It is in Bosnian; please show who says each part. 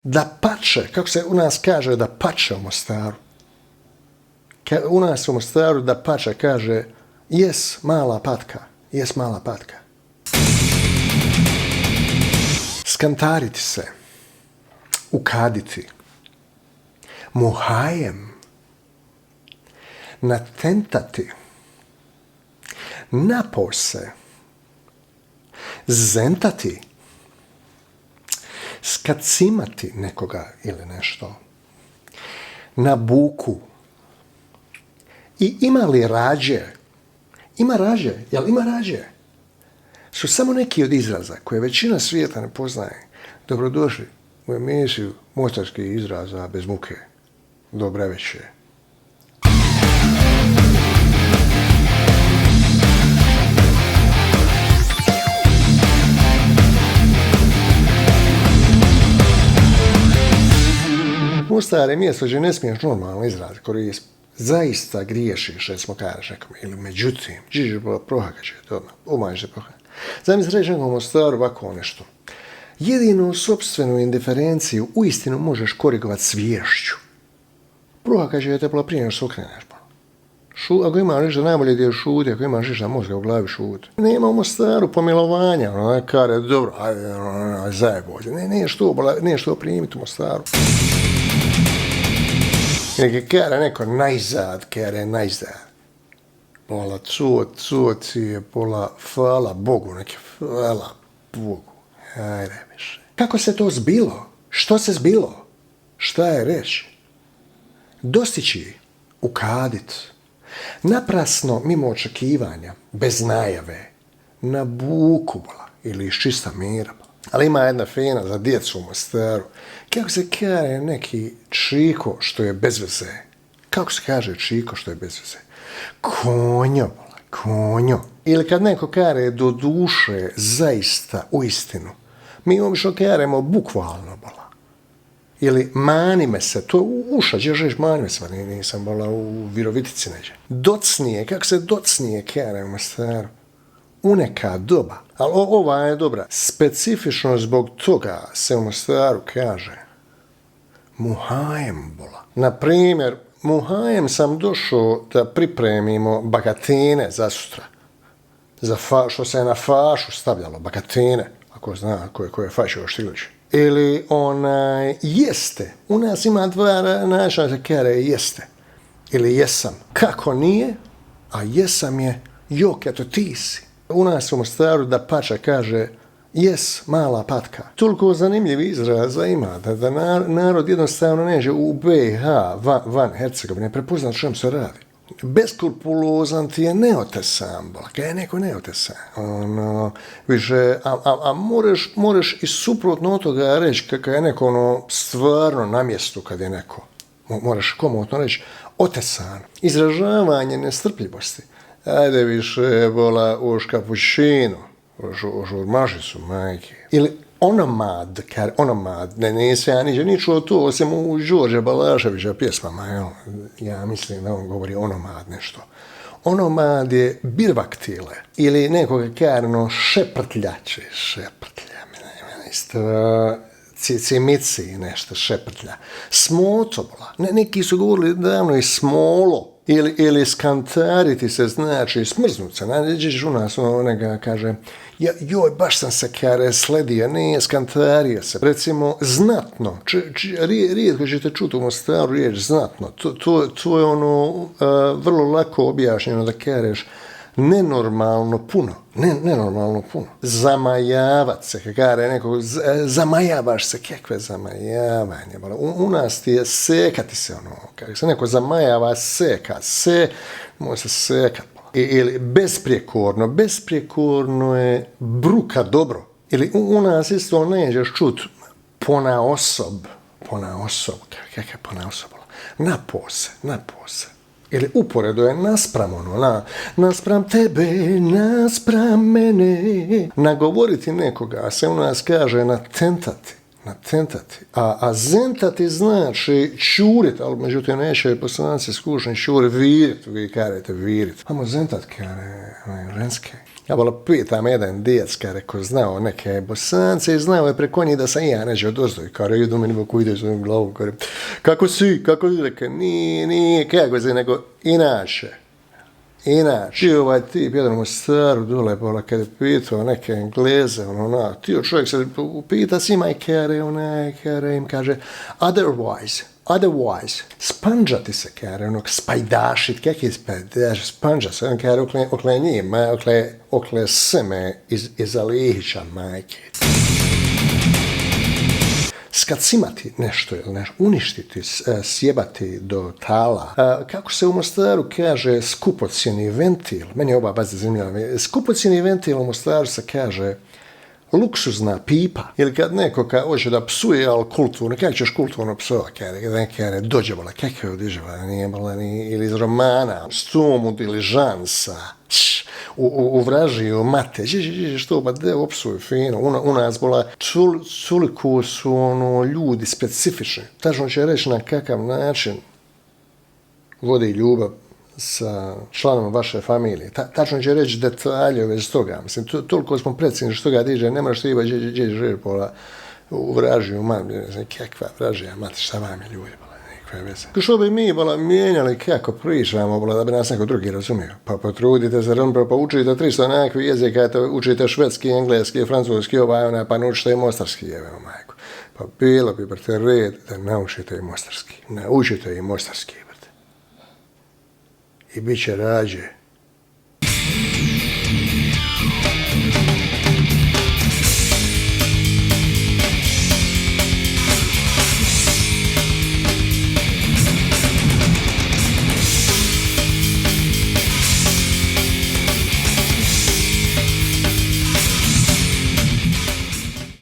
Speaker 1: Da pače, kako se u nas kaže da pače u Mostaru. U nas u Mostaru da pače kaže jes mala patka, jes mala patka. Skantariti se, ukaditi, muhajem, natentati, napose, zentati, skacimati nekoga ili nešto, na buku. I ima li rađe? Ima rađe, jel ima rađe? Su samo neki od izraza koje većina svijeta ne poznaje. Dobrodošli u emisiju mostarskih izraza bez muke. Dobre večer. Mostar je mjesto gdje ne smiješ normalno izraz koristiti. Zaista griješiš, recimo kažeš nekom, ili međutim, džiđe prohaka će to odmah, umanjiš se prohaka. Zamisli reći nekom Mostaru ovako nešto. Jedinu sopstvenu indiferenciju uistinu možeš korigovati sviješću. Prohaka će te pola prije nego se okreneš. Ako imaš ništa najbolje gdje šuti, ako imaš ništa mozga u glavi šuti. Nema u Mostaru pomilovanja, kare, dobro, ajde, zajebođe. Nije što primiti u Mostaru. Neki kare neko najzad. Pola cuci je pola hvala Bogu, neki hvala Bogu. Ajde više. Kako se to zbilo? Što se zbilo? Šta je reći? Dostići, ukadit. Naprasno, mimo očekivanja, bez najave, na buku bola ili iz čista mira. Ali ima jedna fina za djecu u Mostaru. Kako se kaže neki čiko što je bez veze? Kako se kaže čiko što je bez veze? Konjo, bola, konjo. Ili kad neko kare do duše, zaista, uistinu. Mi obično karemo bukvalno, bola. Ili mani me se, to uša, gdje žeš mani me se, nisam bola u Virovitici neđe. Docnije, kako se docnije kare u Mostaru? U neka doba, ali ova je dobra. Specifično zbog toga se u Mostaru kaže muhajem bola. Na primjer, muhajem sam došao da pripremimo bagatine za sutra. Što se je na fašu stavljalo, bagatine, ako zna ko je fašio Štilić. Ili jeste. U nas ima dva načina da se kaže jeste. Ili jesam. Kako nije? A jesam je jok, eto ti si. U nas u Mostaru da pača kaže jes mala patka. Toliko zanimljiv izraza ima da narod jednostavno neće u BiH van Hercegovine prepoznat čemu se radi. Beskrupulozan ti je neotesan, kaj je neko neotesan. Više, a moreš i suprotno od toga reći kako je neko stvarno na mjestu kad je neko. Moraš komotno reći otesan. Izražavanje nestrpljivosti. Ajde više, bola, u škapućinu, u žurmažicu, majke. Ili onomad, nisam ja ni čuo to, osim u Đorđe Balaševića pjesmama, ja mislim da on govori onomad nešto. Onomad je birvaktile, ili nekoga karno šeprtljače, cimici nešto, šeprtlja. Smoto, bola, neki su govorili davno i smolo. Ili skantariti se znači smrznut se. Nađeš u nas onega kaže joj baš sam se kare sledio, nije skantario se. Recimo znatno, rijetko ćete čuti u Mostaru riječ znatno. To je vrlo lako objašnjeno da kažeš nenormalno puno. Nenormalno puno. Zamajavat se, kare nekog, zamajavaš se, kakve zamajavanje. U nas ti je sekati se kako se neko zamajava, može se sekat. Ili besprijekorno je bruka dobro. Ili u nas isto nećeš čut pona osob, kakve pona osob, napose. Ili uporedo je naspram naspram tebe, naspram mene. Nagovoriti nekoga se u nas kaže natentati. natentati. A zentati znači čurit, ali međutim neće poslanci skušni čurit, virit, vi karete virit. Amo zentat kare, ženske. Ja vola pitam jedan djec, kare, ko znao neke Bosance i znao je preko njih da sam ja neđe odozdoj, kare, idu meni boku ide svojom glavom, kare, kako si, reke, nije, kako si, nego inače. Inače, ovaj tip, jedan u Mostaru dole, bola, kada je pitao neke Engleze, ti čovjek se pita svima i kare, im kaže, otherwise, spanđati se, kare, spajdašit, kak je spajdašit, spanđa se, on kare, okle njima, okle seme iz alihića majke. Skacimati nešto ili nešto, uništiti, sjebati do tala. Kako se u Mostaru kaže skupocjeni ventil, meni je oba baza zanimljiva, skupocjeni ventil u Mostaru se kaže luksuzna pipa. Ili kad neko hoće da psuje, ali kulturno, kako ćeš kulturno psova, kada dođe, bola, kako je odižava, nije bola, ili iz romana, stomu diližansa, u vražiju mate, što pa de opsuju fino, u nas bola, toliko su ljudi specifični. Tačno će reći na kakav način vodi ljubav sa članom vaše familije. Tačno će reći detalje već toga. Mislim, toliko smo precizni što ga diže, ne moraš ti iba gdje živjeti pola u vražiju mati. Kakva vražija mati, šta vam je ljudi? Što bi mi mijenjali kako pričamo, da bi nas neko drugi razumio? Pa potrudite se, pa učite 300 nekakvih jezika, učite švedski, engleski, francuski, pa naučite i mostarski, jebeno majko. Pa bilo bi, brate, red da naučite i mostarski. Naučite i mostarski, brate. I bit će rađe.